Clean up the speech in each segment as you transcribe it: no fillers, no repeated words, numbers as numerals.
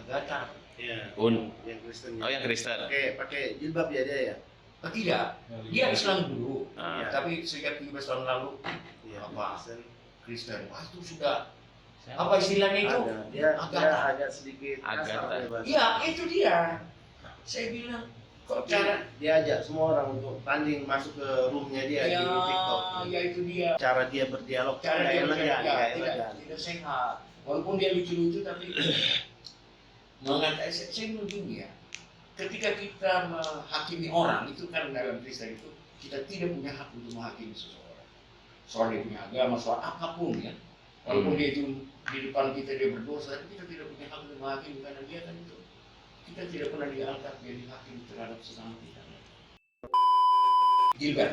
Agatha. Iya. Un. Yang Kristen. Oh, yang Kristen. Pakai jilbab ya dia ya? Tidak, dia Islam dulu. Ah. Tapi sejak 17 tahun lalu Iya. apa? Kristen. Wah, itu sudah apa istilahnya itu? Dia Agatha. agak sedikit Agatha. kasar. Iya, itu dia. Saya bilang kok cara Dia ajak semua orang untuk tanding masuk ke roomnya dia di TikTok. Ya itu dia. Cara dia berdialog Cara dia elegan, tidak sehat. Walaupun dia lucu-lucu tapi mengatakan saya bilang gini ya. Ketika kita menghakimi orang itu kan dalam Kristen itu kita tidak punya hak untuk menghakimi seseorang. Soal dia punya agama, soal apapun ya. Walaupun dia itu di depan kita dia berdosa, tapi kita tidak punya hak untuk menghakimi karena dia kan itu kita tidak pernah diangkat jadi hakim terhadap sesama kita. Gilbert.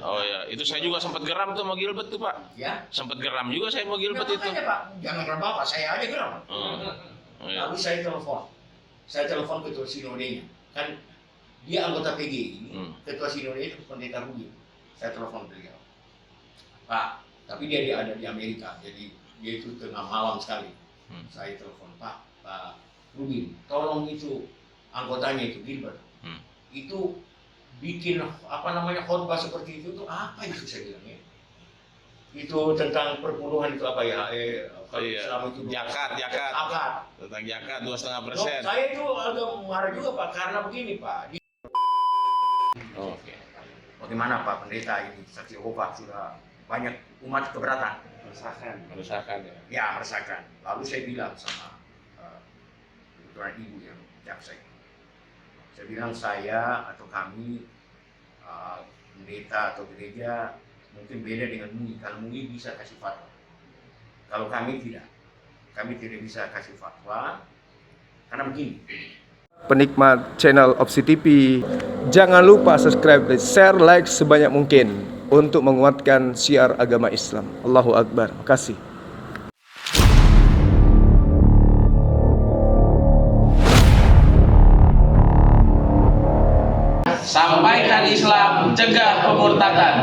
Oh ya, itu saya juga sempat geram tuh sama Gilbert tuh, Pak. Ya. Sempat geram juga saya sama Gilbert itu. Makanya, Pak, jangan geram Bapak, saya aja geram. Oh, ya. Lalu saya telepon ketua sinodenya. Kan dia anggota PGI, ketua sinodenya itu pendeta Rubin. Saya telepon beliau. Pak, tapi dia ada di Amerika, jadi dia itu tengah malam sekali. Saya telepon, Pak Rubin, tolong itu anggotanya itu Gilbert. Itu bikin khotbah seperti itu tuh apa itu saya bilang ya? Itu tentang perpuluhan itu apa ya? Iya. Itu Jakat. Tentang jakat 2,5%. Saya itu agak marah juga Pak karena begini Pak. Oke. Bagaimana Pak pendeta ini Saksi Jehovah sudah banyak umat keberatan, Meresahkan ya. ya meresahkan. Lalu saya bilang sama kebetulan ibu yang jaksa itu, saya bilang saya atau kami pendeta atau gereja mungkin beda dengan MUI. Kalau MUI bisa kasih fatwa, kalau kami tidak bisa kasih fatwa karena begini. Penikmat channel Opsi TV, jangan lupa subscribe, share, like sebanyak mungkin untuk menguatkan syiar agama Islam. Allahu Akbar. Makasih. Sampaikan Islam, cegah pemurtadan.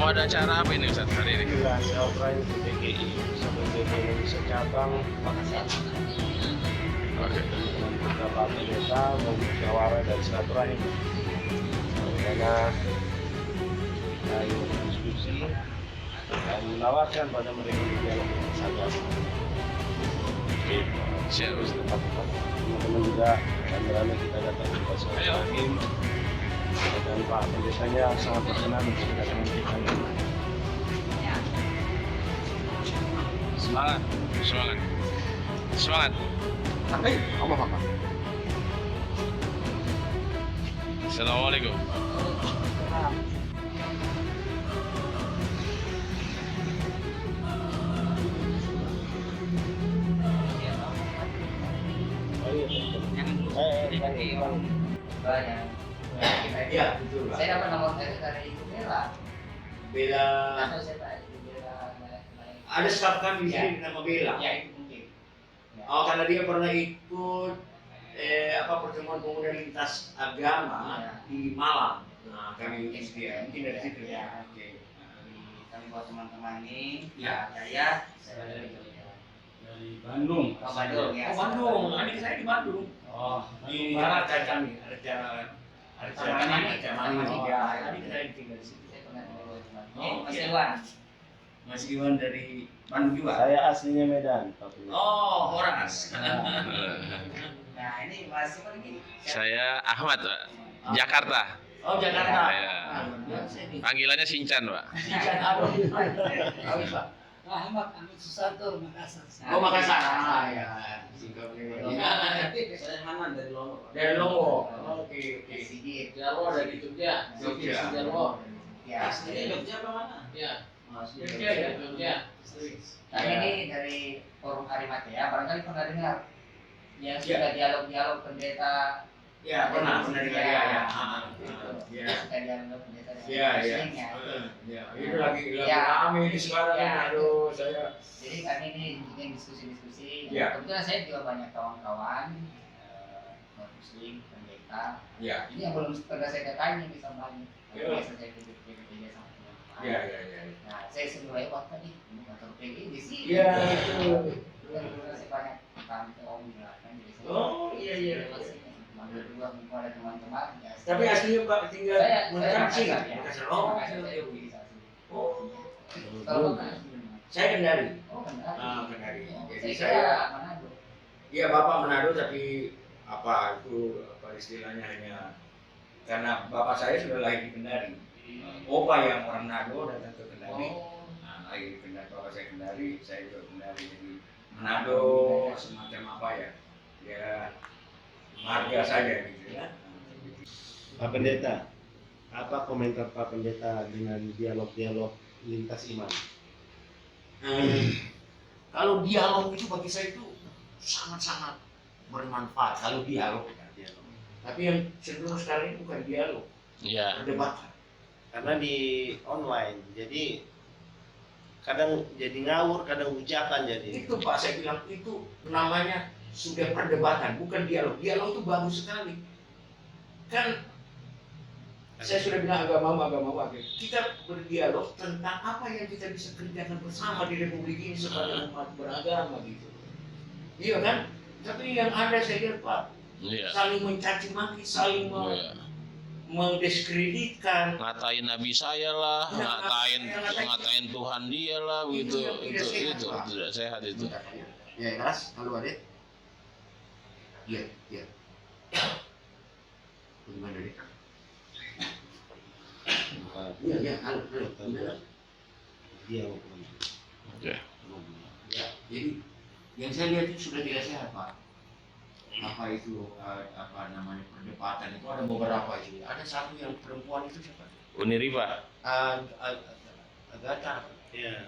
Mau ada acara apa ini Ustaz hari ini? Iya, saya operasi di PGI sama PGI Indonesia cabang Makassar. Oke. Dengan beberapa pendeta mau musyawarah dan silaturahim. Karena diskusi dan menawarkan pada mereka di dalam bersama. Siap Ustaz. Teman-teman juga rame-rame kita datang ke silaturahim. Dan Pak pendetanya sangat berkenan untuk kedatangan kita ini. Semangat. Apa? Assalamualaikum. Iya, betul Pak. Saya dapat nomor dari Ibu Bella. Bella. Atau saya Pak Ibu Bella. Ada staf kami di sini nama Bella. Ya itu mungkin. Ya. Oh, karena dia pernah ikut pertemuan pemuda lintas agama di Malang. Nah, kami ikuti dia. Mungkin dari situ ya. Oke. Kami buat teman-teman ini. Ya. Saya dari Dari Bandung. Oh, Bandung ya. Oh, Bandung. Adik saya di Bandung. Oh, Di Jakarta kami. Arca Mani. Ya, adik saya tinggal di situ. Saya pernah dari teman. Oh, Mas iya. Iwan. Mas Iwan dari Bandung juga. Saya aslinya Medan, tapi Oh, Horas. Nah ini Mas Iwan ini. Saya Ahmad, Pak. Jakarta. Oh, Jakarta. Ya. Panggilannya Sincan, Pak. Ikan aduh. Habis, Pak. Ahmad Susanto Makassar. Oh, Makassar. Ah, ya. Saya Hanan dari Lombok. Dari Lombok. Oke. Sigit. Jarwo dari Jogja. Jogja. Jarwo. Ya. Ini Jogja apa mana? Ya. Jogja ya, Jogja. Kami ini dari Forum Karimatea, barangkali pernah dengar yang Ya. sudah dialog-dialog pendeta Ya, pernah dengar ya. Ya. Ya. Kita dianggap pendeta dengan Iya, iya. muslim, ya. Ya, itu lagi Ya. rame di sekarang kan. Ya. Aduh, saya. Jadi kami ini bikin diskusi-diskusi. Ya. Kebetulan saya juga banyak kawan-kawan non muslim, pendeta. Ya. Ini yang belum pernah saya datangi di Sambali. Ya. Biasa saya PG sama teman-teman. Ya, ya, ya. Nah, saya suruh lewat tadi kantor PG di sini. Iya, itu. Kebetulan saya banyak kantor di belakang, jadi saya Oh, iya, iya. lewat sini. Manggil dua kepada teman-teman. Ya, Tapi aslinya Pak tinggal saya Makassar sih. Makassar, ya. Makassar. Oh, Makassar, saya begini saat ini. Oh. Kalau Makassar, Saya Kendari. oh Kendari. Ah, Kendari. Oh, Jadi saya saya kira Manado. Iya, Bapak Manado, tapi apa itu apa istilahnya hanya karena bapak saya sudah lahir di Kendari. Opa yang orang Manado datang ke Kendari. Oh, Nah, lahir di Kendari, bapak saya Kendari, saya juga Kendari. Jadi Manado semacam apa ya? Ya marga saja gitu ya. Pak Pendeta, apa komentar Pak Pendeta dengan dialog-dialog lintas iman? Kalau dialog itu bagi saya itu sangat-sangat bermanfaat kalau dialog. Tapi yang cenderung sekarang ini bukan dialog, Iya. perdebatan. Karena di online, jadi kadang jadi ngawur, kadang ujakan jadi. Itu Pak, saya bilang itu namanya sudah perdebatan, bukan dialog. Dialog itu bagus sekali. Kan saya sudah bilang agama. Kita berdialog tentang apa yang kita bisa kerjakan bersama di Republik ini sebagai umat beragama gitu. Iya kan? Tapi yang ada saya lihat Pak, Iya. saling mencaci maki, saling Iya. mendiskreditkan. Ngatain nabi saya lah, ngatain Tuhan dia lah, begitu. Itu tidak sehat itu. Ya, keras kalau ada. Iya. Bagaimana deh? Iya, halo. Dialog. Oke. Ya, jadi yang saya lihat itu sudah tidak sehat Pak. Apa itu apa namanya perdebatan itu ada beberapa itu. Ada satu yang perempuan itu siapa? Uniriba. Agatha. Iya.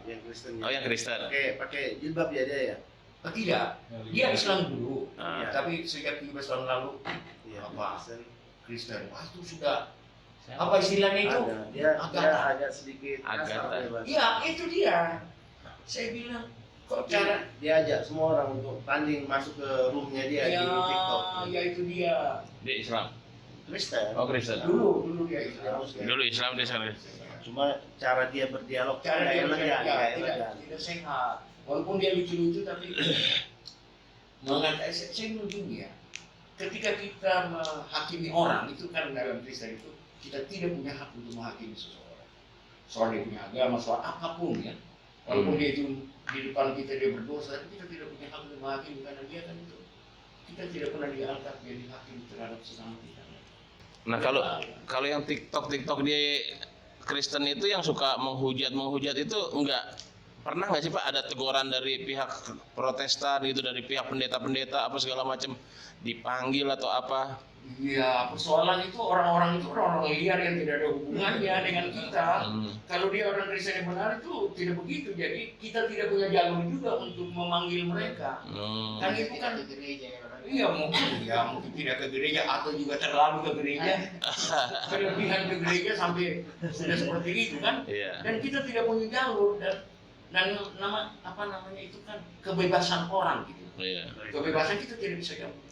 Yang Kristen. Oh, yang Kristen. Pakai jilbab ya dia ya. Oh, tidak, dia Islam dulu. Ah. Tapi sejak 17 tahun lalu Iya. Apa? Kristen. Kristen. Wah, itu sudah apa istilahnya itu? Ada. Dia Agatha. agak sedikit Agatha. kasar dia, Bang. Iya, itu dia. Saya bilang kok cara Dia ajak semua orang untuk tanding masuk ke roomnya dia di TikTok. ya itu dia. Dia Islam. Kristen. Oh, Kristen. Dulu dia Islam. Dulu Islam dia sana. Cuma cara dia berdialog Cara dia elegan, tidak elegan. sehat. Walaupun dia lucu-lucu tapi saya bilang gini ya. Ketika kita menghakimi orang itu kan dalam Kristen itu kita tidak punya hak untuk menghakimi seseorang. Soal dia punya agama, soal apapun ya. Walaupun dia itu di depan kita dia berdosa, tapi kita tidak punya hak untuk menghakimi karena dia kan itu kita tidak pernah diangkat jadi hakim terhadap sesama kita. Nah, kalau yang TikTok dia Kristen itu yang suka menghujat itu enggak pernah nggak sih Pak ada teguran dari pihak Protestan gitu, dari pihak pendeta-pendeta apa segala macam dipanggil atau apa? Iya, persoalan itu orang-orang liar yang tidak ada hubungannya dengan kita. Kalau dia orang Kristen yang benar itu tidak begitu. Jadi kita tidak punya jalur juga untuk memanggil mereka. Kan itu kan ke gereja ya, orang. iya mungkin tidak ke gereja atau juga terlalu ke gereja. Kelebihan ke gereja sampai sudah seperti itu kan. Iya. Dan kita tidak punya jalur dan apa namanya itu kan kebebasan orang gitu. Iya. Kebebasan kita tidak bisa gabung.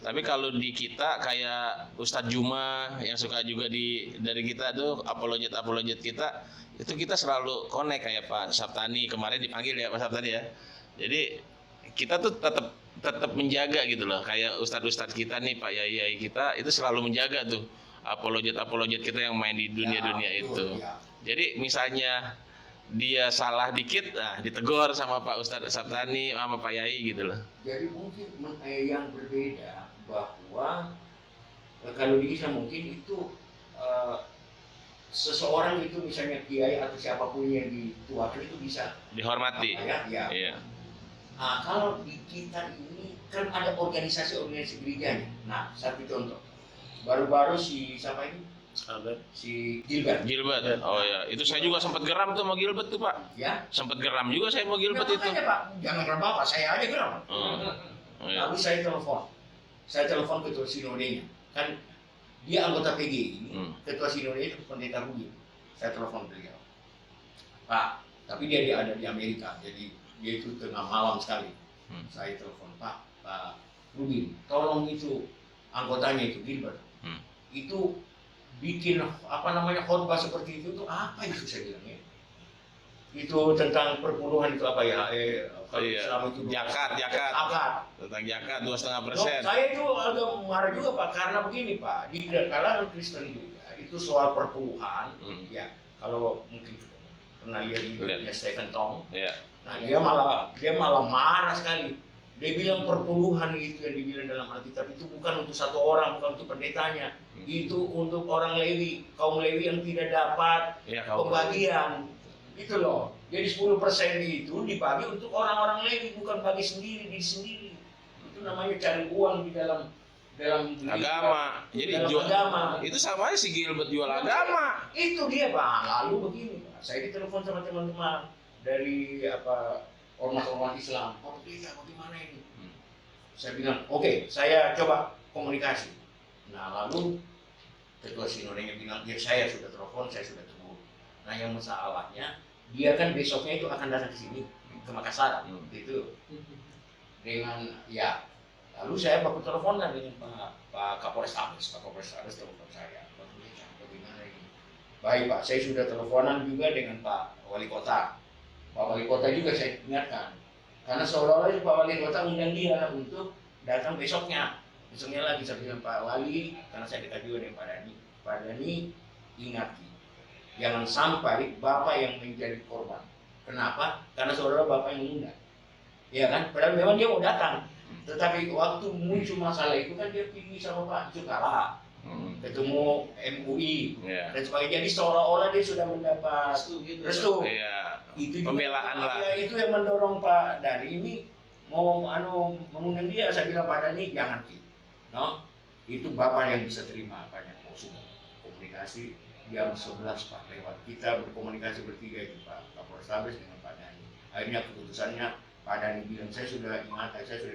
Tapi kalau di kita kayak Ustadz Juma yang suka juga dari kita tuh apologet kita itu kita selalu connect kayak Pak Saptani kemarin dipanggil ya Pak Saptani ya. Jadi kita tuh tetap menjaga gitu loh, kayak Ustadz kita nih Pak Yai kita itu selalu menjaga tuh apologet kita yang main di dunia itu. Jadi misalnya dia salah dikit, nah ditegur sama Pak Ustadz Saptani sama Pak Yai gitu loh. Jadi mungkin yang berbeda bahwa kalau di Islam mungkin itu seseorang itu misalnya kiai atau siapapun yang dituakan itu bisa Dihormati. ya. Iya. Nah, kalau di kita ini kan ada organisasi gerejanya. Nah, satu contoh. Baru-baru siapa ini? Si Gilbert. Oh ya, itu saya juga sempat geram tuh sama Gilbert tuh Pak. Ya. Sempat geram juga saya sama Gilbert Ya, itu. makanya, Pak, jangan geram Bapak, saya aja geram. Oh, iya. Lalu saya telepon. saya telepon ketua sinodenya, kan dia anggota PGI, ketua sinodenya itu pendeta Rubin. Saya telepon beliau, Pak, tapi dia ada di Amerika, jadi dia itu tengah malam sekali. Saya telepon, Pak Rubin, tolong itu anggotanya itu Gilbert, itu bikin khotbah seperti itu tuh apa itu, saya bilang ya. Itu tentang perpuluhan itu apa ya? Selama itu Jakat. Akad. Tentang jakat 2,5%. Saya itu agak marah juga Pak, karena begini Pak, di kalangan Kristen juga itu soal perpuluhan, ya kalau mungkin pernah lihat videonya Stephen Tong, nah dia malah marah sekali. Dia bilang perpuluhan itu yang dibilang dalam Alkitab itu bukan untuk satu orang, bukan untuk pendetanya, itu untuk orang Lewi, kaum Lewi yang tidak dapat pembagian. Itu loh. Jadi 10% itu dibagi untuk orang-orang Lewi, bukan bagi diri sendiri. Itu namanya cari uang di dalam agama. Jadi jual agama. Itu sama aja si Gilbert jual agama. Itu dia Pak. Lalu begini Pak, saya ditelepon sama teman-teman dari ormas-ormas Islam. Oh kita bagaimana ini? Saya bilang, oke, saya coba komunikasi. Nah lalu ketua sinodenya bilang, ya saya sudah telepon, saya sudah tunggu. Nah yang masalahnya, dia kan besoknya itu akan datang ke sini, ke Makassar, gitu. Dengan, ya, lalu saya baku teleponan dengan Pak Kapolres Tabes telepon saya. Bagaimana ini? Baik Pak, saya sudah teleponan juga dengan Pak Wali Kota. Pak Wali Kota juga saya ingatkan. Karena seolah-olah Pak Wali Kota undang dia untuk datang besoknya. Besoknya lagi saya bilang, Pak Wali, karena saya dekat juga dengan Pak Dhani, ingat, jangan sampai Bapak yang menjadi korban. Kenapa? Karena saudara Bapak yang mengundang. Ya kan? Padahal memang dia mau datang. Tetapi waktu muncul masalah itu kan dia pergi sama Pak Cukala, ketemu MUI dan sebagainya. Jadi seolah-olah dia sudah mendapat restu. Itu pembelaan lah. Ya, itu yang mendorong Pak Dhani ini mau mengundang dia. Saya bilang Pak Dhani jangan no, itu Bapak yang bisa terima apanya mau komunikasi. Jam 11 Pak lewat kita berkomunikasi bertiga itu Pak Kapolres Tabes dengan Pak Dhani. Akhirnya keputusannya Pak Dhani bilang saya sudah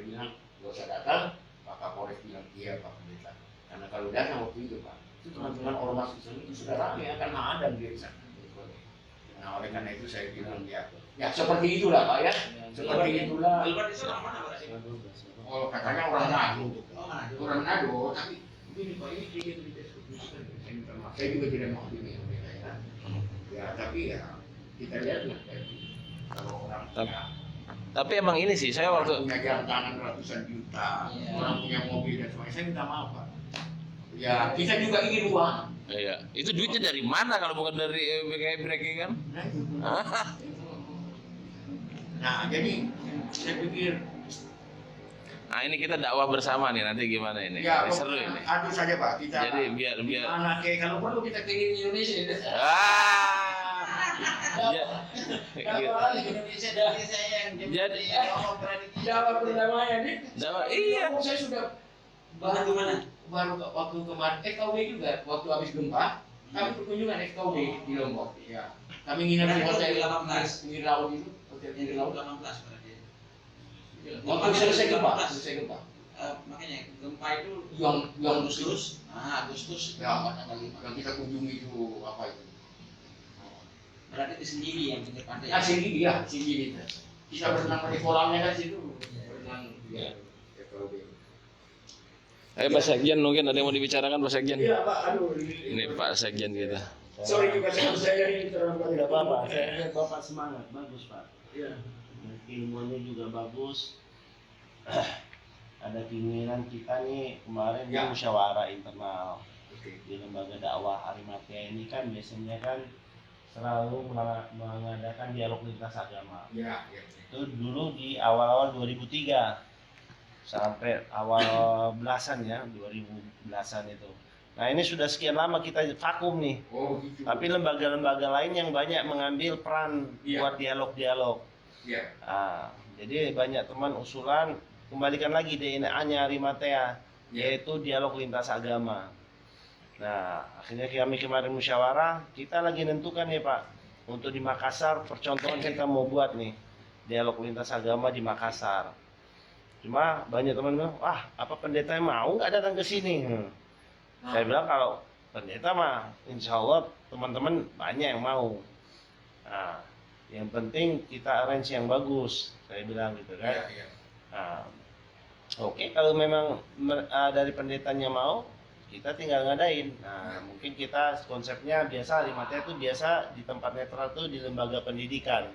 bilang gak usah datang. Pak Kapolres bilang iya Pak Pendeta. Karena kalau datang waktu itu Pak, itu teman-teman ormas Islam itu sudah ramai akan menghadang dia di sana. Nah oleh karena itu saya bilang ya seperti itulah Pak ya. Seperti itulah. Oh katanya orang Manado, tapi ini Pak ini dia saya juga tidak mau ini ya, tapi ya kita lihat lah kalau orang tapi emang ini sih saya waktu punya jam tangan ratusan juta, orang punya mobil dan sebagainya, saya minta maaf Pak. Ya kita juga ingin uang. Iya, itu duitnya dari mana kalau bukan dari BKI kan? Nah jadi saya pikir nah ini kita dakwah bersama nih, nanti gimana ini? ya, Ini seru ini. Aduh saja Pak, kita Jadi biar anak kalau perlu kita keliling Indonesia. Jadi Jawa perdamaian nih. iya. Saya sudah baru waktu kemarin FKW juga waktu habis gempa kami berkunjungan FKW di Lombok. Ya. Kami nginep di hotel pinggir laut itu, hotel pinggir laut 18 berarti. waktu selesai gempa. Makanya gempa itu Yang Agustus. Agustus. Ya, yang kita kunjungi itu apa itu? Berarti itu sendiri yang pinggir pantai. Sendiri. Kita berenang di kolamnya kan situ. Berenang ya. Ayo Pak Sekjen, mungkin ada yang mau dibicarakan Pak Sekjen. Iya Pak, aduh. Ini Pak Sekjen kita. Sorry juga saya ini terlalu Tidak apa-apa, saya lihat Bapak semangat, bagus Pak. Iya. Ilmunya juga bagus. Ada keinginan kita nih kemarin di musyawarah internal di lembaga dakwah Arimatea ini kan biasanya kan selalu mengadakan dialog lintas agama. Ya. Itu dulu di awal-awal 2003 sampai awal belasan ya, 2010-an itu. Nah ini sudah sekian lama kita vakum nih. Oh gitu. Tapi lembaga-lembaga lain yang banyak mengambil peran buat dialog-dialog. Iya. Nah, jadi banyak teman usulan kembalikan lagi DNA-nya Arimatea, yaitu dialog lintas agama. Nah, akhirnya kami kemarin musyawarah, kita lagi nentukan nih Pak, untuk di Makassar percontohan kita mau buat nih dialog lintas agama di Makassar. Cuma banyak teman bilang, wah apa pendeta mau nggak datang ke sini? Saya bilang kalau pendeta mah insya Allah teman-teman banyak yang mau. Nah, yang penting kita arrange yang bagus, saya bilang gitu kan. Nah, oke, kalau memang dari pendetanya mau, kita tinggal ngadain. Nah, mungkin kita konsepnya biasa Arimatea itu biasa di tempat netral tuh di lembaga pendidikan.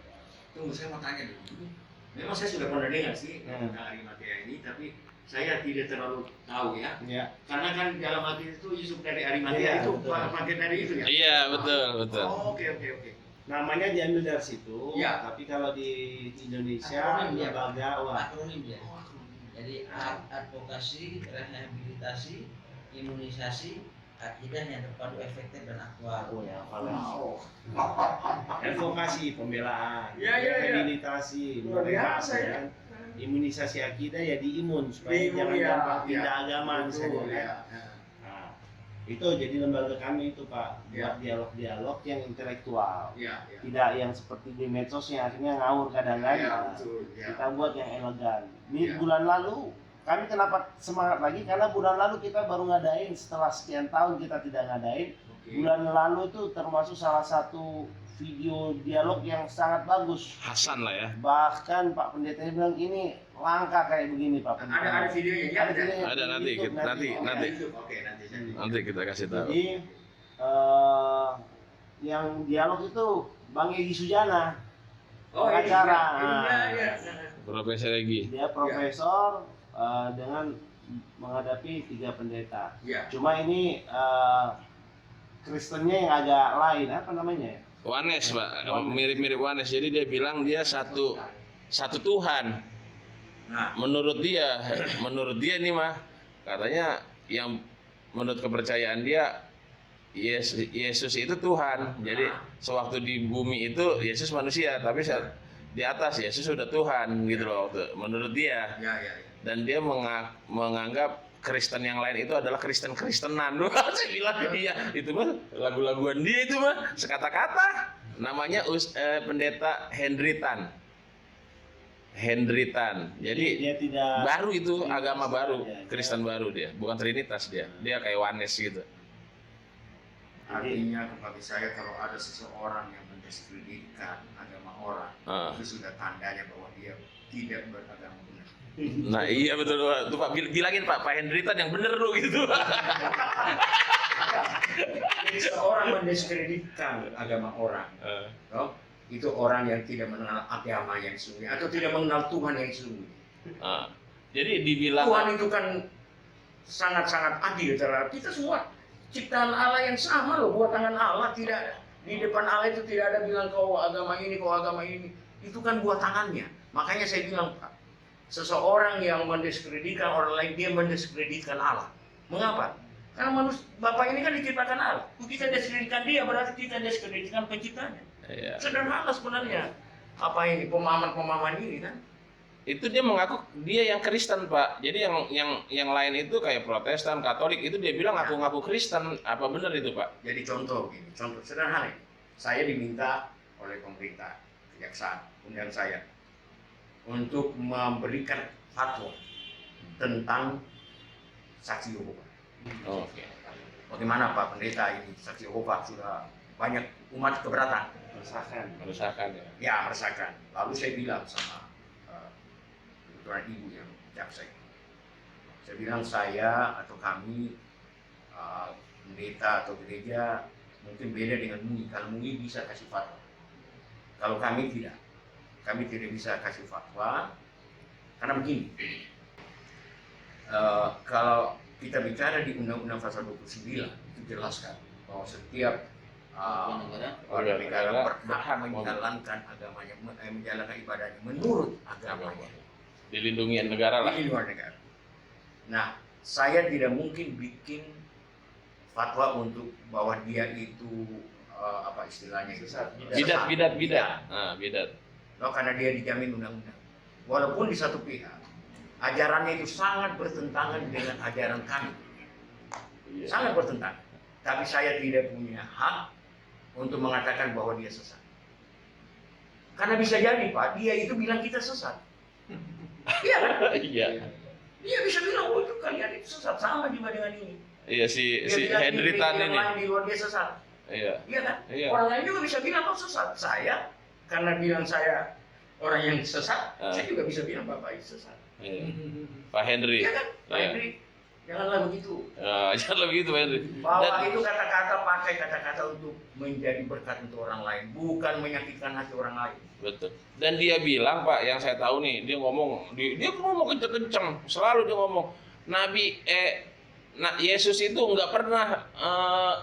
Tunggu, saya mau tanya dulu. Memang saya sudah pernah dengar sih tentang Arimatea ini, tapi saya tidak terlalu tahu ya. Karena kan dalam hati itu Yusuf dari Arimatea itu pakai dari itu ya. Iya, betul. Oh, oke. Namanya diambil dari situ, Ya. tapi kalau di Indonesia Akronim ya, lembaga akronim ya. Jadi advokasi, rehabilitasi, imunisasi, akidah yang terpadu, efektif dan aktual. Advokasi, pembelaan, Ya. rehabilitasi, Luar biasa ya. kan? Imunisasi akidah ya diimun supaya Diimun, jangan ya. gampang pindah Ya. agama misalnya Betul, kan. ya. Nah, itu jadi lembaga kami itu Pak, buat Ya. dialog-dialog yang intelektual. Iya. Tidak yang seperti di medsos yang akhirnya ngawur kadang kan. Iya, Nah, betul. Ya. kita buat yang elegan. Ini Ya. bulan lalu kami kenapa semangat lagi karena bulan lalu kita baru ngadain setelah sekian tahun kita tidak ngadain. Oke. Bulan lalu itu termasuk salah satu video dialog yang sangat bagus. Hasan lah ya. Bahkan Pak Pendetanya bilang ini langka kayak begini Pak Pendeta. Ada videonya ya. Ada videonya Ada di nanti, YouTube nanti. Oke, nanti saya. Nanti kita kasih tahu. Jadi yang dialog itu Bang Egy Sujana. Oh, Pengacara. iya. Profesor Egy. Dia profesor dengan menghadapi 3 pendeta. Iya. Cuma ini Kristennya yang agak lain, apa namanya ya? Wanes, Pak. Mirip-mirip Wanes. Jadi dia bilang dia satu Tuhan. Nah, Menurut dia nih mah katanya yang menurut kepercayaan dia Yesus itu Tuhan. Jadi sewaktu di bumi itu Yesus manusia, tapi saat di atas Yesus sudah Tuhan gitu loh waktu menurut dia. ya. Dan dia menganggap Kristen yang lain itu adalah Kristen-Kristenan. Saya bilang iya, itu mah lagu-laguan dia itu mah sekata-kata. Namanya pendeta Hendritan. Jadi Dia tidak baru itu Trinitas agama baru, ya, Kristen baru dia, bukan Trinitas dia. Dia kayak Wanes gitu. Artinya bagi saya kalau ada seseorang yang mendiskreditkan agama orang, itu sudah tandanya bahwa dia tidak beragama benar. Nah iya betul Pak. Tuh Pak bilangin Pak Hendritan yang bener lu gitu. Jadi seorang mendiskreditkan agama orang, toh, itu orang yang tidak mengenal agama yang sesungguhnya atau tidak mengenal Tuhan yang sesungguhnya. Jadi dibilang Tuhan itu kan sangat-sangat adil terhadap kita semua. Ciptaan Allah yang sama loh, buat tangan Allah, tidak di depan Allah itu tidak ada bilang kau agama ini, kau agama ini. Itu kan buat tangannya. Makanya saya bilang Pak, seseorang yang mendiskreditkan orang lain, dia mendiskreditkan Allah. Mengapa? Karena Bapak ini kan diciptakan Allah. Kita diskreditkan dia, berarti kita diskreditkan penciptanya. iya. Sederhana sebenarnya. Apa ini pemahaman ini kan? Itu dia mengaku dia yang Kristen Pak. Jadi yang lain itu kayak Protestan, Katolik itu dia bilang ngaku-ngaku Kristen. Apa benar itu Pak? Jadi contoh sederhana. Saya diminta oleh pemerintah, kejaksaan, undang saya untuk memberikan fatwa tentang saksi Yehova. Oke. Bagaimana Pak Pendeta ini saksi Yehova sudah banyak umat keberatan, Meresahkan ya. ya meresahkan. Lalu saya bilang sama kebetulan ibu yang jaksa itu, saya bilang saya atau kami pendeta atau gereja mungkin beda dengan MUI. Kalau MUI bisa kasih fatwa, kalau kami tidak. Kami tidak bisa kasih fatwa karena begini, kalau kita bicara di Undang-Undang Pasal 29 itu jelaskan bahwa setiap warga negara berhak menjalankan agamanya, menjalankan ibadahnya menurut agamanya Dilindungi negara lah. di luar negara. Nah, saya tidak mungkin bikin fatwa untuk bahwa dia itu apa istilahnya itu Bidat. Nah, bidat. Karena dia dijamin undang-undang. Walaupun di satu pihak ajarannya itu sangat bertentangan dengan ajaran kami, sangat bertentangan. Tapi saya tidak punya hak untuk mengatakan bahwa dia sesat. Karena bisa jadi Pak, dia itu bilang kita sesat. Iya kan? Iya. Dia bisa bilang, oh itu kalian itu sesat, sama juga dengan ini. Iya si Dia bilang Henry Tan yang ini. lain di luar dia sesat. Iya. Iya kan? Iya. Orang lain juga bisa bilang kau sesat. Saya karena bilang saya orang yang sesat, saya juga bisa bilang Bapak itu sesat. Iya. Pak Henry. Iya kan? Pak Iya. Henry, janganlah begitu. Jangan begitu Pak Henry. Bahwa itu kata-kata, pakai kata-kata untuk menjadi berkat untuk orang lain, bukan menyakitkan hati orang lain. Betul. Dan dia bilang Pak, yang saya tahu nih, dia ngomong kenceng-kenceng, selalu dia ngomong Yesus itu nggak pernah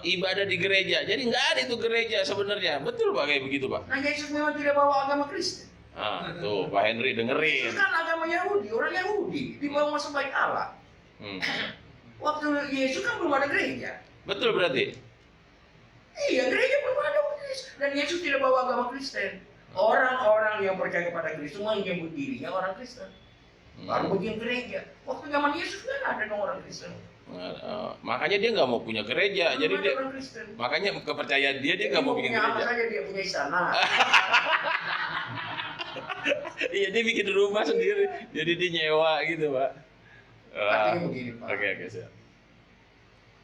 ibadah di gereja, jadi nggak ada itu gereja sebenarnya. Betul Pak kayak begitu Pak? Nah Yesus memang tidak bawa agama Kristen. Tuh Pak Henry dengerin. Yesus kan agama Yahudi, orang Yahudi, dibawa masuk bait Allah. Waktu Yesus kan belum ada gereja. Betul berarti? Iya, gereja belum ada dan Yesus tidak bawa agama Kristen. Orang-orang yang percaya kepada Kristus menyebut dirinya orang Kristen. Baru bikin gereja. Waktu zaman Yesus kan ada dong orang Kristen. Makanya dia nggak mau punya gereja. Belum Jadi ada dia, orang Kristen. makanya kepercayaan dia nggak mau bikin punya apa gereja. saja dia punya istana. Iya dia bikin rumah sendiri. Jadi dia nyewa gitu Pak. Artinya begini Pak. Oke siap.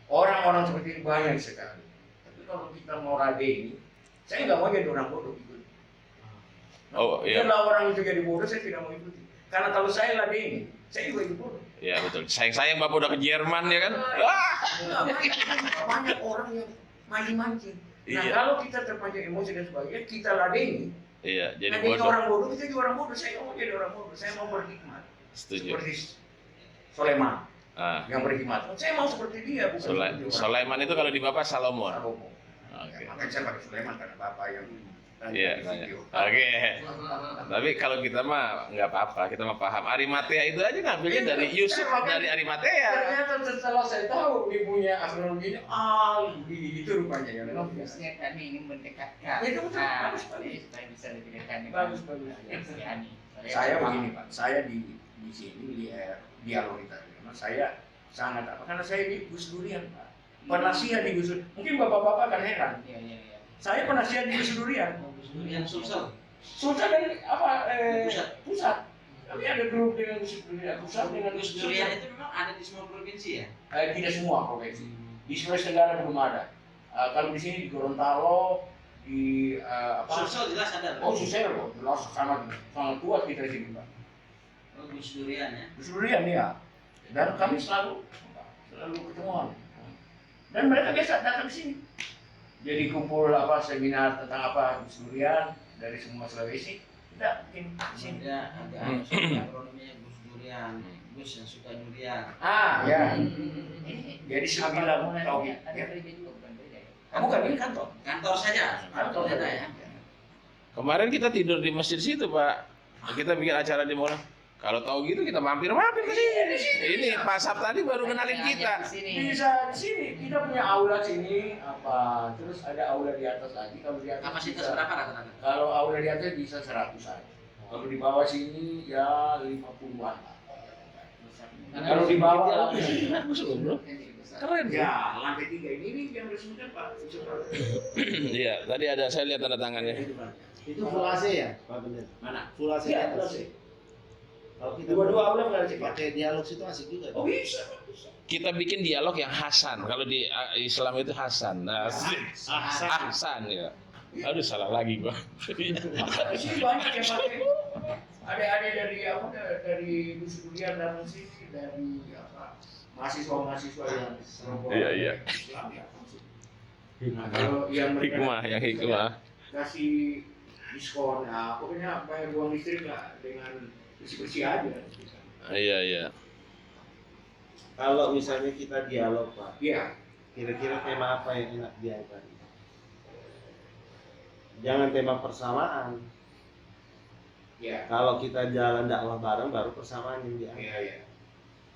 Orang-orang seperti ini banyak sekali. Tapi kalau kita mau radeni, saya nggak mau jadi orang bodoh ikut. Oh iya. Kalau orang itu jadi bodoh, saya tidak mau ikuti. Karena kalau saya ladeni, saya juga ikut bodoh. Iya betul. Sayang Bapak udah ke Jerman ya kan? Banyak orang yang mancing-mancing. Nah Iya. kalau kita terpancing emosi dan sebagainya, kita ladeni. Iya, jadi Nah, jadi bodoh. orang bodoh, kita juga orang bodoh. Saya nggak mau jadi orang bodoh. Saya mau berhikmat. Setuju. Seperti Sulaiman yang berhikmat. Saya mau seperti dia, bukan seperti orang. Sulaiman itu kalau di Bapak Salomon. Salomo. Oke. Makanya saya pakai Sulaiman karena bapak yang Iya. di video. Oke. Tapi kalau kita mah nggak apa-apa, kita mah paham. Arimatea itu aja ngambilnya dari Yusuf dari Arimatea. Ternyata setelah saya tahu ibunya astrologinya, itu rupanya ya. Bagusnya kami ingin mendekatkan. Itu betul, bagus, Jadi supaya bisa lebih dekat dengan Bagus. si Ani. Saya begini Pak, saya di sini di dialog kita, saya sangat apa? Karena saya di Gus Durian Pak, penasihat di Gus Durian. Mungkin bapak-bapak akan heran. Iya. Saya penasihat di Gus Durian. Yang Sulsel. Sultan dari apa? Pusat. Pusat. Kami ada grup dengan Gus Durian pusat dengan Gus Gus Durian Durian. itu memang ada di semua provinsi ya? Tidak semua provinsi. Di Sulawesi Tenggara belum ada. Kalau di sini di Gorontalo, di apa? Sulsel jelas ada. Oh, Suselo, jelas sangat kuat kita di sini Pak. Oh, Gus Durian ya. Gus Durian ya. Dan kami selalu ketemuan. Dan mereka biasa datang ke sini. Jadi kumpul apa seminar tentang apa Gus Durian dari semua Sulawesi. Kita bikin di sini. Ada akronimnya Gus Durian. Gus yang suka durian. Ya. Jadi 9 tahun. Ada Ya. gereja juga bukan gereja ya. Kamu kan ini kantor. Kantor saja. Kantor ada saja. ya. Kemarin kita tidur di masjid situ Pak. Kita bikin acara di Monas. Kalau tahu gitu kita mampir ke sini. Ini Pak Sab tadi baru kenalin kita. Di sini. Bisa di sini. Kita punya aula sini apa. Terus ada aula di atas lagi. Kalau di atas Kapasitas bisa- berapa rata-rata? Kalau aula di atas bisa 100-an. Kalau di bawah sini ya 50-an. Kalau di bawah Bagus loh bro. Keren ya. ya lantai 3 ini yang resmikan Pak. Iya, tadi ada saya lihat tanda tangannya. Itu full AC ya, Pak Bener? Mana? Full AC Ya, atas. terus. Kalau kita Dua-dua aula nggak sih Pak? pakai dialog situ asik juga. Oh bisa. Bisa. Kita bikin dialog yang Hasan. Kalau di Islam itu Hasan. Nah, Ahsan ya. Aduh salah lagi gua. Di sini banyak yang pakai. Ada dari apa? Dari Gus Durian dan sini dari apa? Mahasiswa yang Iya. Islam ya. Nah, kalau yang mereka Yang hikmah. kasih diskon, ya pokoknya bayar uang listrik lah dengan bersih-bersih aja. Iya. Kalau misalnya kita dialog, Pak, Iya. kira-kira tema apa yang enak diangkat? Jangan tema persamaan. Iya. Kalau kita jalan dakwah bareng baru persamaan yang diangkat. Iya.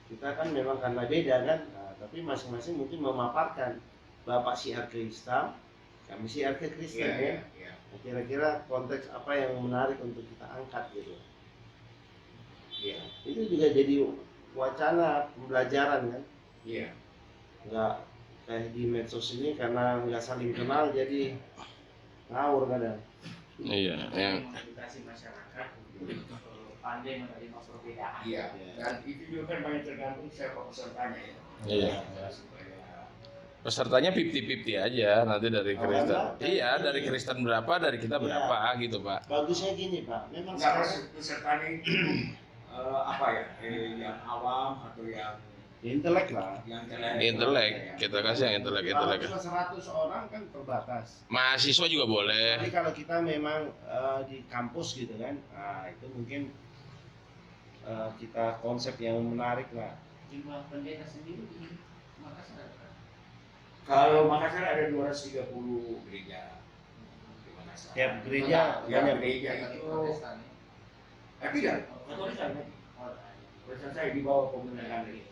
Kita kan memang karena beda kan, nah, tapi masing-masing mungkin memaparkan. Bapak syiar ke Islam, kami syiar ke Kristen ya. Iya. Nah, kira-kira konteks apa yang menarik untuk kita angkat gitu. Iya. Itu juga jadi wacana pembelajaran kan. Iya. Nggak kayak di medsos ini karena nggak saling kenal jadi ngawur kadang. Iya, yang Edukasi masyarakat pandai menerima perbedaan. Iya. Dan itu juga kan banyak tergantung siapa pesertanya ya. Iya. Supaya Pesertanya 50-50 aja nanti dari Kristen. Enggak. Iya, dari Kristen berapa, dari kita berapa gitu, Pak. Bagusnya gini Pak, memang nggak sekarang pesertanya itu apa ya? Yang awam atau yang intelek lah. Intelek, kita kasih yang intelek. Kalau cuma 100 orang kan terbatas. Mahasiswa juga boleh. Tapi kalau kita memang di kampus gitu kan, nah itu mungkin kita konsep yang menarik lah. Jumlah pendeta sendiri di Makassar. Kalau Makassar ada 230 gereja di Makassar. Tiap gereja Ya, banyak. gereja itu Protestan. tidak. Protestan saya di bawah pemerintahan ini.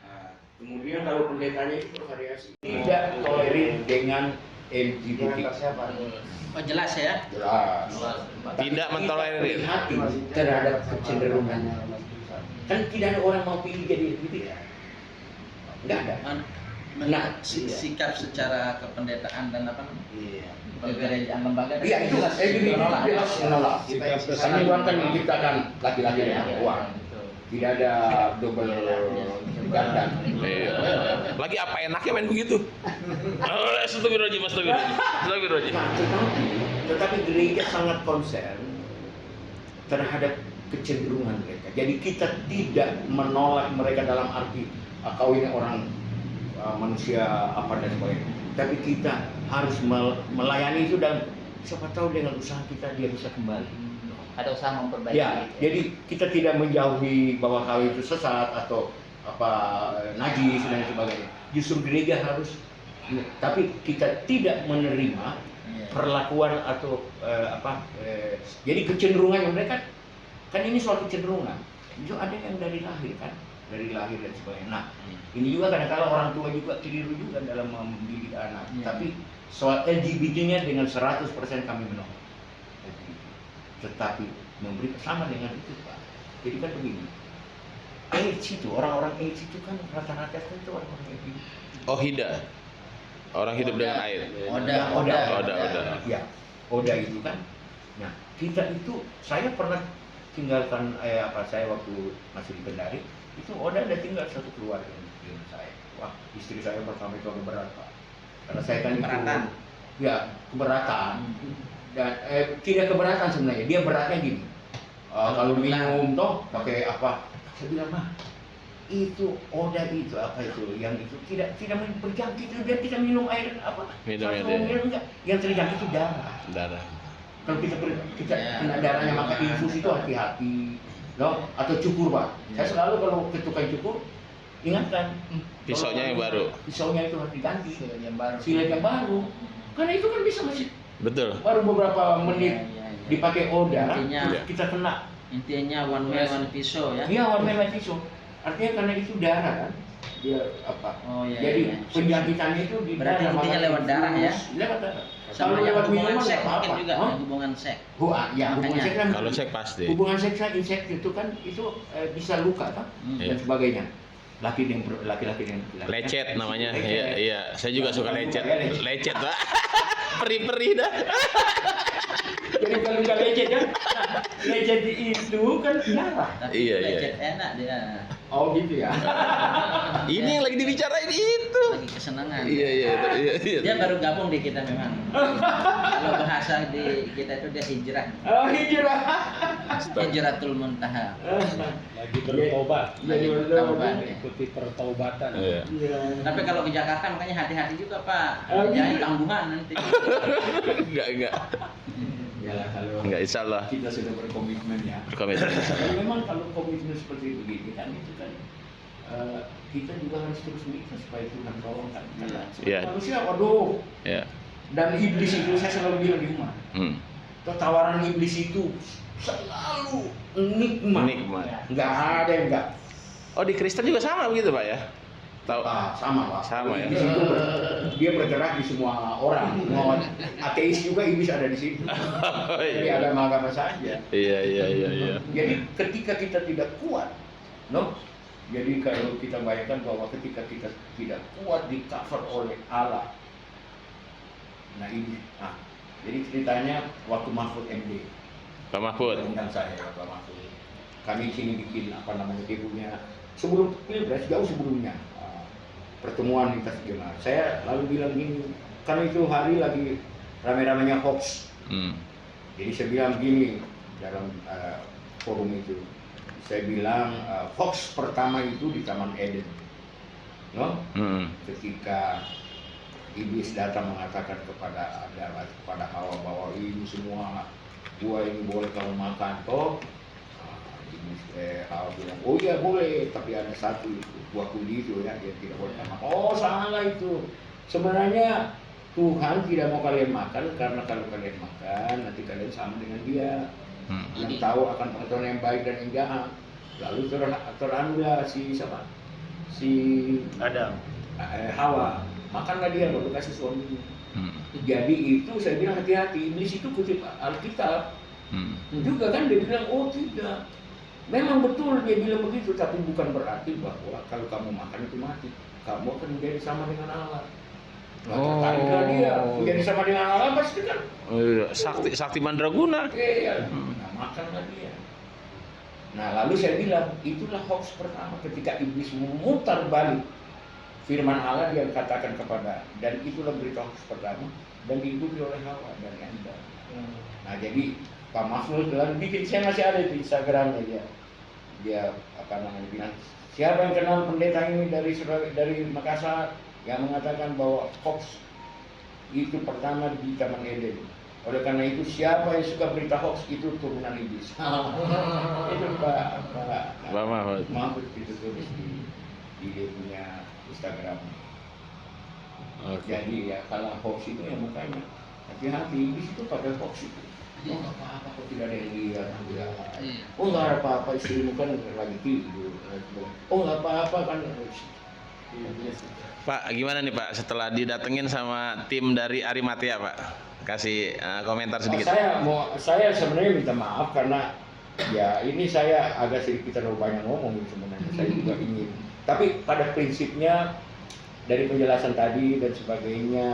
Nah, kemudian kalau pendetanya itu bervariasi. Tidak tolerir dengan LGBT. Siapa? Oh jelas ya. Jelas. Tidak mentolerir. Hati terhadap kecenderungan. Kan tidak ada orang mau pilih jadi LGBT. Nggak ada. Nah, Sikap secara kependetaan dan apa namanya? Iya. Iya Kegerejaan lembaga. itu LGBT jelas menolak. Karena Tuhan kan menciptakan laki-laki dan perempuan. Tidak ada double ganda. Iya. Lagi apa enaknya main begitu? Astagfirullahaladzim, astagfirullahaladzim. Nah, tetapi gereja sangat concern terhadap kecenderungan mereka. Jadi kita tidak menolak mereka dalam arti kau ini orang manusia apa dan sebagainya. Tapi kita harus melayani itu dan siapa tahu dengan usaha kita dia bisa kembali. Ada usaha memperbaiki. Ya, jadi kita tidak menjauhi bahwa kau itu sesat atau apa najis dan sebagainya. Justru gereja harus, tapi kita tidak menerima perlakuan atau jadi kecenderungan yang mereka kan ini soal kecenderungan. Itu ada yang dari lahir kan, dari lahir dan sebagainya. Nah, ini juga kadang-kadang orang tua juga keliru juga dalam mendidik anak. Tapi soal LGBT-nya dengan 100% kami menolak. Tetapi memberi sama dengan itu Pak. Jadi kan begini, AIDS itu orang-orang AIDS itu kan rata-rata itu orang-orang LGBT. Oh, Hida. Orang hidup dengan air. Oda. Ya, Oda itu kan. Nah, kita itu saya pernah tinggalkan saya waktu masih di Kendari itu Oda ada tinggal satu keluarga dengan saya. Wah, istri saya pertama itu agak berat Pak. Karena saya kan Keberatan. Ya, keberatan. Dan tidak keberatan sebenarnya, dia beratnya gini. Kalau minum toh pakai apa? Saya bilang mah itu Oda itu apa itu yang itu tidak berjangkit itu biar kita minum air apa? Minum air. Enggak, yang terjangkit itu darah. Kalau kita kena darahnya maka infus itu hati-hati, no? Atau cukur Pak. Saya selalu kalau ke tukang cukur ingatkan Pisaunya yang baru. Pisaunya itu harus diganti. Silet Silet yang yang baru. baru. Karena itu kan bisa masih Betul. baru beberapa menit dipakai Oda Intinya- terus kita kena. Intinya one man one pisau ya. Iya, one man one pisau. Artinya karena itu darah kan, dia apa? Oh iya. Jadi iya. penjangkitannya itu di Berarti darah, intinya makanya lewat darah ya? Lewat darah. Sama Kalau yang lewat hubungan minuman seks nggak mungkin apa-apa. juga Hah? hubungan seks. Ya, hubungan Makanya. seks kan. Kalau seks pasti. Hubungan seks itu kan itu bisa luka kan Iya. dan sebagainya. Laki-laki dengan Lecet namanya. Iya, iya. Saya juga suka lecet. Ya, lecet. Lecet, Pak. Perih-perih dah. Jadi kalau nggak lecet kan, nah, lecet itu kan darah. Tapi Iya, iya. lecet enak dia. Oh gitu ya. Ini yang lagi dibicarain itu. Lagi kesenangan. Iya, iya. Dia baru gabung di kita memang. Kalau bahasa di kita itu dia hijrah. Oh hijrah. Hijratul muntaha. Lagi bertobat, Jadi Bertobat. ikuti pertaubatan. Iya. Tapi kalau ke Jakarta makanya hati-hati juga Pak. Oh, Jangan gitu. tanggungan nanti. Enggak. Yalah kalau Enggak, insya Allah. kita sudah berkomitmen ya. Komitmen. Tapi memang kalau komitmen seperti begini kan itu kan kita juga harus terus minta supaya Tuhan tolong kan. Karena Iya. manusia waduh Iya. dan iblis itu saya selalu bilang di rumah. Tawaran iblis itu selalu nikmat. Nikmat. Nggak ada yang enggak. Oh, di Kristen juga sama begitu, Pak ya? Tahu. Sama Pak. Sama ya? Iblis itu dia bergerak di semua orang. Mau ateis juga iblis ada di situ. Oh, Jadi iya. agama-agama saja. Iya. Jadi ketika kita tidak kuat, no? Jadi kalau kita bayangkan bahwa ketika kita tidak kuat di cover oleh Allah, nah ini, jadi ceritanya waktu Mahfud MD, Pak Mahfud. undang saya Pak Mahfud, kami sini bikin apa namanya, dia punya sebelum pilpres, jauh sebelumnya pertemuan lintas jemaat. Saya lalu bilang gini, kan itu hari lagi rame-ramenya hoax. Jadi saya bilang gini dalam forum itu, saya bilang hoax pertama itu di Taman Eden, no? Ketika iblis datang mengatakan kepada Adam, kepada Hawa bahwa ini semua buah ini boleh kamu makan, toh? Iblis Hawa bilang, oh iya boleh, tapi ada satu buah kundi itu ya, dia tidak boleh makan. Oh salah itu. Sebenarnya Tuhan tidak mau kalian makan karena kalau kalian makan nanti kalian sama dengan Dia yang tahu akan pengetahuan yang baik dan yang jahat. Lalu teranulah si siapa? Si Adam. Hawa, makanlah dia baru kasih suaminya. Jadi itu saya bilang hati-hati, iblis itu kutip Alkitab. Juga kan dia bilang, oh tidak. Memang betul dia bilang begitu, tapi bukan berarti bahwa kalau kamu makan itu mati. Kamu akan menjadi sama dengan Allah. Tertariklah dia menjadi sama dengan Allah pasti kan. Sakti mandraguna. Iya. Nah, makanlah dia. Nah lalu saya bilang itulah hoax pertama ketika iblis memutar balik firman Allah dia katakan kepada, dan itulah berita hoax pertama dan diikuti oleh Hawa dan Anda. Nah jadi Pak Mahfud lalu bikin, saya masih ada di Instagramnya dia apa namanya bilang, siapa yang kenal pendeta ini dari Makassar yang mengatakan bahwa hoax itu pertama di Taman Eden. Oleh karena itu siapa yang suka berita hoax itu turunan iblis. Itu Pak Mahfud itu tulis di dia punya Instagram. Jadi ya kalau hoax itu ya makanya hati-hati, iblis itu pada hoax itu. Oh nggak apa-apa, kok tidak ada yang lihat. Oh nggak ada apa-apa, istrimu kan lagi tidur. Oh nggak apa-apa kan. Pak, gimana nih Pak setelah didatengin sama tim dari Arimatea Pak? Kasih komentar sedikit. Saya sebenarnya minta maaf karena ya ini saya agak sedikit terlalu banyak ngomong sebenarnya. Saya juga ingin. Tapi pada prinsipnya dari penjelasan tadi dan sebagainya,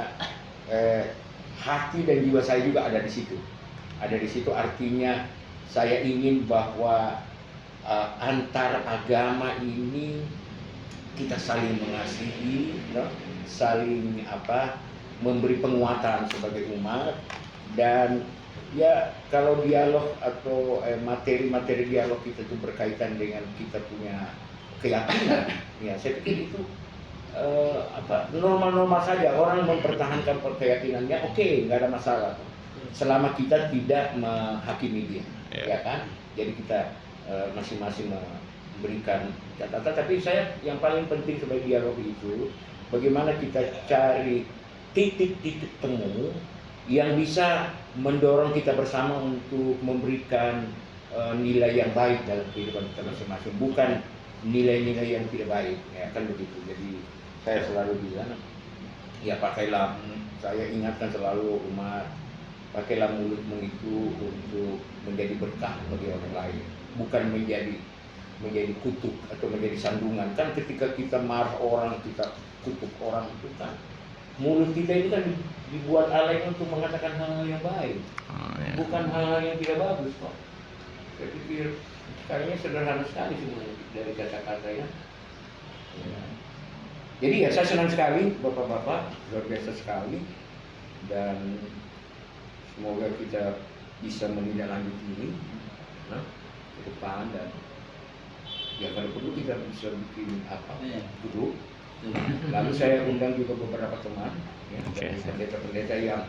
hati dan jiwa saya juga ada di situ. Ada di situ artinya saya ingin bahwa antar agama ini kita saling mengasihi, saling memberi penguatan sebagai umat, dan ya kalau dialog atau materi-materi dialog kita itu berkaitan dengan kita punya keyakinan, ya saya pikir itu normal-normal saja orang mempertahankan keyakinannya, oke, nggak ada masalah selama kita tidak menghakimi dia, ya kan? Jadi kita masing-masing memberikan catatan, tapi saya yang paling penting sebagai dialog itu bagaimana kita cari titik-titik temu yang bisa mendorong kita bersama untuk memberikan nilai yang baik dalam kehidupan kita masing-masing, bukan nilai-nilai yang tidak baik, ya kan begitu. Jadi saya selalu bilang, ya pakailah, saya ingatkan selalu umat, pakailah mulutmu itu untuk menjadi berkah bagi orang lain, bukan menjadi kutuk atau menjadi sandungan. Kan ketika kita marah orang, kita kutuk orang, itu kan mulut kita ini kan dibuat Allah untuk mengatakan hal-hal yang baik, bukan hal-hal yang tidak bagus kok. Saya pikir kayaknya sederhana sekali sebenarnya dari kata-kata ya. Jadi ya saya senang sekali bapak-bapak, luar biasa sekali, dan semoga kita bisa menindaklanjuti ini ke depan, dan ya kalau perlu kita bisa bikin grup. Lalu saya undang juga beberapa teman dari pendeta-pendeta yang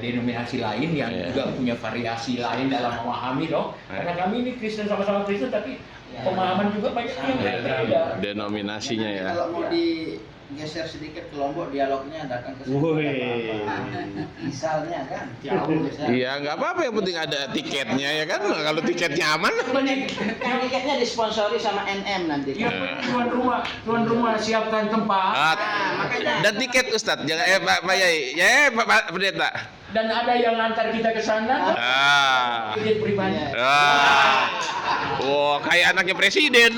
denominasi lain yang juga punya variasi lain dalam memahami karena kami ini Kristen, sama-sama Kristen, tapi pemahaman juga banyak yang berbeda denominasinya ya. Kalau mau digeser sedikit ke Lombok, dialognya datang ke sini. Misalnya kan jauh. Iya, nggak apa-apa, yang penting ada tiketnya ya kan. Kalau tiketnya aman. Kan tiketnya disponsori sama NM nanti. Ya, tuan rumah siapkan tempat. Makanya. Dan tiket Ustadz, jangan Pak Yai, Pak Pendeta. Dan ada yang antar kita ke sana. Tiket pribadi. Oh, kayak anaknya presiden.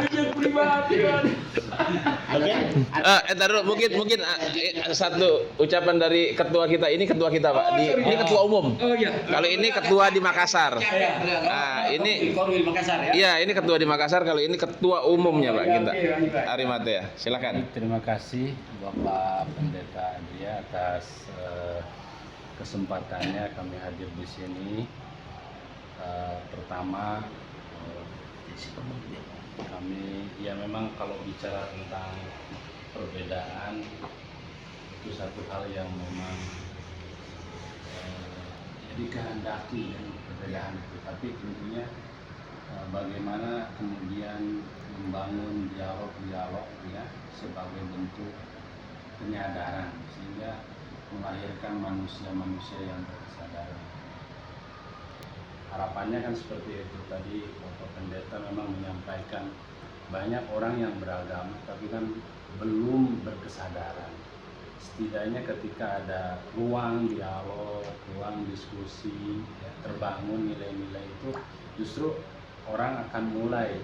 Tiket pribadi kan. Entar dulu, mungkin satu ucapan dari ketua kita. Ini ketua kita, Pak. Ini ketua umum. Oh iya. Kalau ini ketua di Makassar. Nah, ini Korwil Makassar ya. iya, ini ketua di Makassar. Kalau ini ketua umumnya, Pak kita. Ari Matea, silakan. Terima kasih Bapak Pendeta Andrea atas kesempatannya kami hadir di sini. Pertama, kami ya memang kalau bicara tentang perbedaan itu satu hal yang memang dikehendaki dan perbedaan itu, tapi tentunya bagaimana kemudian membangun dialog ya sebagai bentuk penyadaran sehingga melahirkan manusia-manusia yang berkesadaran. Harapannya kan seperti itu tadi Bapak Pendeta memang menyampaikan banyak orang yang beragama tapi kan belum berkesadaran. Setidaknya ketika ada ruang dialog, ruang diskusi, ya, terbangun nilai-nilai itu, justru orang akan mulai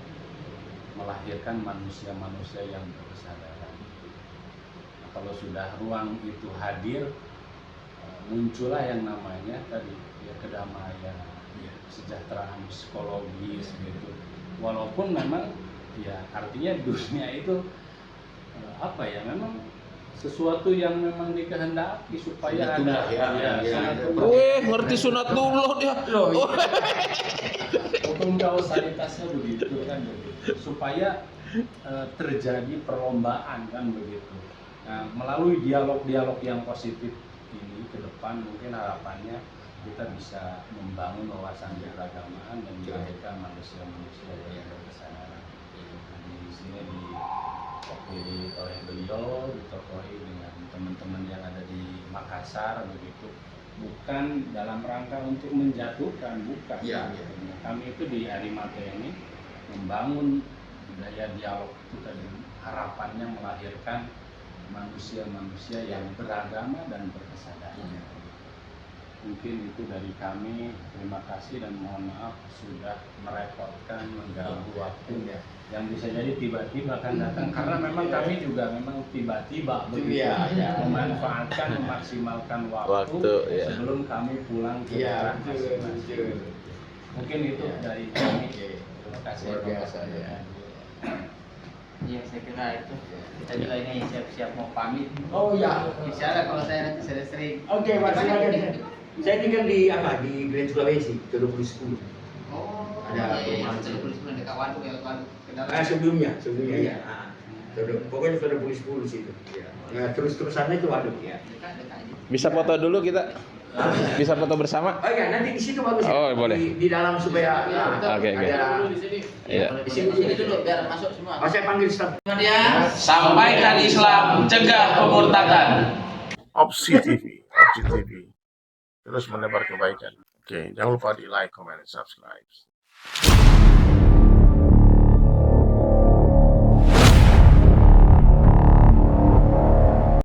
melahirkan manusia-manusia yang berkesadaran. Nah, kalau sudah ruang itu hadir, muncullah yang namanya tadi ya kedamaian, ya, kesejahteraan psikologis gitu. Walaupun memang ya artinya dunia itu apa ya memang sesuatu yang memang dikehendaki supaya ada Ngerti sunatullah dia. hukum kausalitasnya begitu kan begitu. Supaya terjadi perlombaan kan begitu. Nah, melalui dialog-dialog yang positif ini ke depan mungkin harapannya kita bisa membangun wawasan keberagamaan dan melahirkan manusia-manusia yang berkesadaran. Nah, di sini ditokohi oleh beliau, ditokohi dengan teman-teman yang ada di Makassar begitu. Bukan dalam rangka untuk menjatuhkan, bukan. Iya. Kami itu di Ari Matea ini membangun budaya dialog itu tadi, harapannya melahirkan manusia-manusia yang beragama dan berkesadaran. Mungkin itu dari kami. Terima kasih dan mohon maaf sudah merepotkan, mengganggu waktu yang bisa jadi tiba-tiba akan datang karena memang kami juga memang tiba-tiba begitu memanfaatkan memaksimalkan waktu ya. sebelum kami pulang ke daerah masing-masing. Mungkin itu dari kami. Terima kasih. Luar biasa ya. Iya, saya kira itu. Kita juga ini siap-siap mau pamit. Oh iya. Insya Allah kalau saya nanti sering-sering. Oke, Mas, silakan. Saya tinggal di Grand Sulawesi, ke 2010. Oh, Ada yang perumahan. sebelum dekat Waduk ya, Waduk. Sebelumnya ya. Pokoknya sudah 2010 situ. Ya. Nah, terus-terusannya itu waduk ya. Dekat aja. Bisa foto dulu kita? Bisa foto bersama? Oh iya, nanti di situ bagus ya. Oh, boleh. Di dalam supaya Oke. ada. Iya. Di sini dulu biar masuk semua. Oh, saya panggil staf. Sampaikan Islam, cegah pemurtadan. Opsi TV. Terus menebar kebaikan. Oke, jangan lupa di like, comment, dan subscribe.